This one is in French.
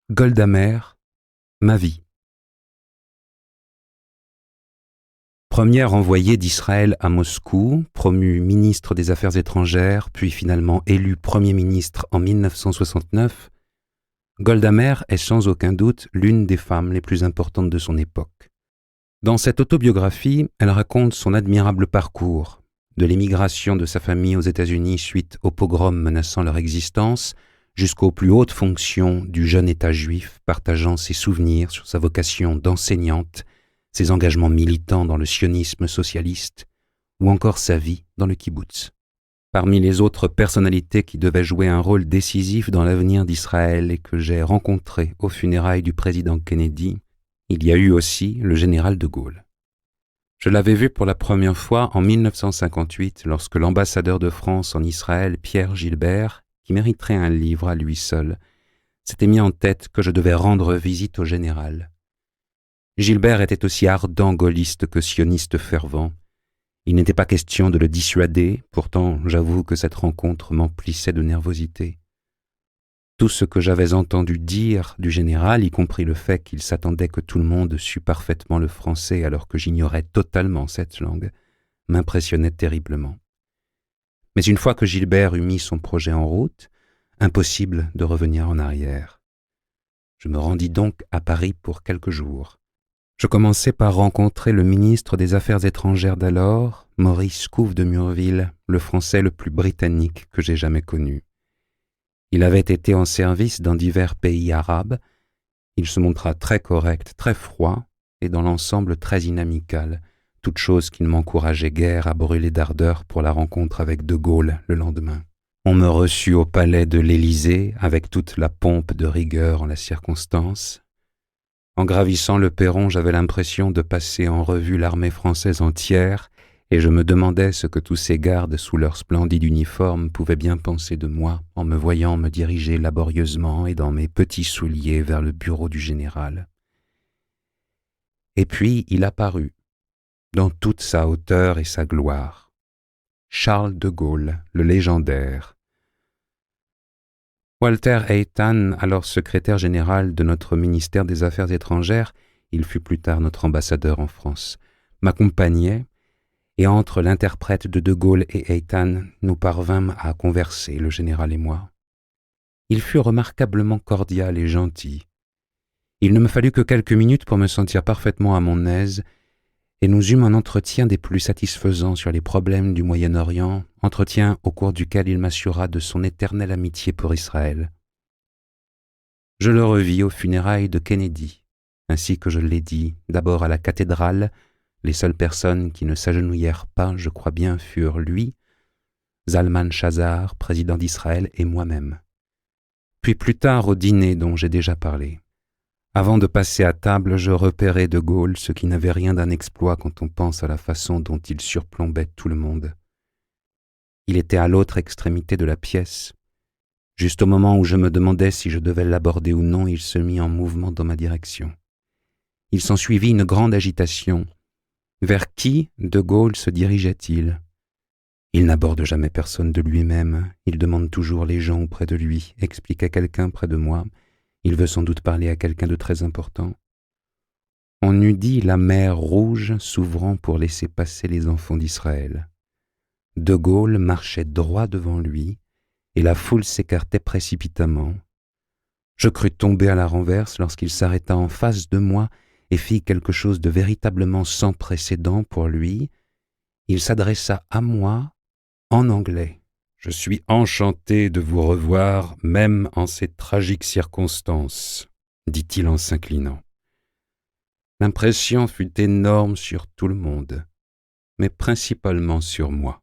Golda Meir, ma vie. Première envoyée d'Israël à Moscou, promue ministre des Affaires étrangères, puis finalement élue Premier ministre en 1969, Golda Meir est sans aucun doute l'une des femmes les plus importantes de son époque. Dans cette autobiographie, elle raconte son admirable parcours, de l'émigration de sa famille aux États-Unis suite aux pogroms menaçant leur existence, jusqu'aux plus hautes fonctions du jeune État juif, partageant ses souvenirs sur sa vocation d'enseignante, ses engagements militants dans le sionisme socialiste, ou encore sa vie dans le kibboutz. Parmi les autres personnalités qui devaient jouer un rôle décisif dans l'avenir d'Israël et que j'ai rencontrées aux funérailles du président Kennedy, il y a eu aussi le général de Gaulle. Je l'avais vu pour la première fois en 1958 lorsque l'ambassadeur de France en Israël, Pierre Gilbert, qui mériterait un livre à lui seul, s'était mis en tête que je devais rendre visite au général. Gilbert était aussi ardent gaulliste que sioniste fervent. Il n'était pas question de le dissuader, pourtant j'avoue que cette rencontre m'emplissait de nervosité. Tout ce que j'avais entendu dire du général, y compris le fait qu'il s'attendait que tout le monde sût parfaitement le français alors que j'ignorais totalement cette langue, m'impressionnait terriblement. Mais une fois que Gilbert eut mis son projet en route, impossible de revenir en arrière. Je me rendis donc à Paris pour quelques jours. Je commençai par rencontrer le ministre des Affaires étrangères d'alors, Maurice Couve de Murville, le Français le plus britannique que j'ai jamais connu. Il avait été en service dans divers pays arabes. Il se montra très correct, très froid et dans l'ensemble très inamical, toute chose qui ne m'encourageait guère à brûler d'ardeur pour la rencontre avec De Gaulle le lendemain. On me reçut au palais de l'Élysée avec toute la pompe de rigueur en la circonstance. En gravissant le perron, j'avais l'impression de passer en revue l'armée française entière et je me demandais ce que tous ces gardes sous leur splendide uniforme pouvaient bien penser de moi en me voyant me diriger laborieusement et dans mes petits souliers vers le bureau du général. Et puis il apparut, dans toute sa hauteur et sa gloire, Charles de Gaulle, le légendaire. Walter Eytan, alors secrétaire général de notre ministère des Affaires étrangères, il fut plus tard notre ambassadeur en France, m'accompagnait, et entre l'interprète de Gaulle et Eytan, nous parvînmes à converser, le général et moi. Il fut remarquablement cordial et gentil. Il ne me fallut que quelques minutes pour me sentir parfaitement à mon aise, et nous eûmes un entretien des plus satisfaisants sur les problèmes du Moyen-Orient, entretien au cours duquel il m'assura de son éternelle amitié pour Israël. Je le revis aux funérailles de Kennedy, ainsi que je l'ai dit, d'abord à la cathédrale. Les seules personnes qui ne s'agenouillèrent pas, je crois bien, furent lui, Zalman Shazar, président d'Israël, et moi-même. Puis plus tard au dîner dont j'ai déjà parlé. Avant de passer à table, je repérai De Gaulle, ce qui n'avait rien d'un exploit quand on pense à la façon dont il surplombait tout le monde. Il était à l'autre extrémité de la pièce. Juste au moment où je me demandais si je devais l'aborder ou non, il se mit en mouvement dans ma direction. Il s'ensuivit une grande agitation. Vers qui De Gaulle se dirigeait-il ? Il n'aborde jamais personne de lui-même, il demande toujours les gens auprès de lui, expliquait quelqu'un près de moi, il veut sans doute parler à quelqu'un de très important. On eût dit la mer Rouge s'ouvrant pour laisser passer les enfants d'Israël. De Gaulle marchait droit devant lui, et la foule s'écartait précipitamment. Je crus tomber à la renverse lorsqu'il s'arrêta en face de moi et fit quelque chose de véritablement sans précédent pour lui. Il s'adressa à moi en anglais. « Je suis enchanté de vous revoir, même en ces tragiques circonstances, » dit-il en s'inclinant. L'impression fut énorme sur tout le monde, mais principalement sur moi.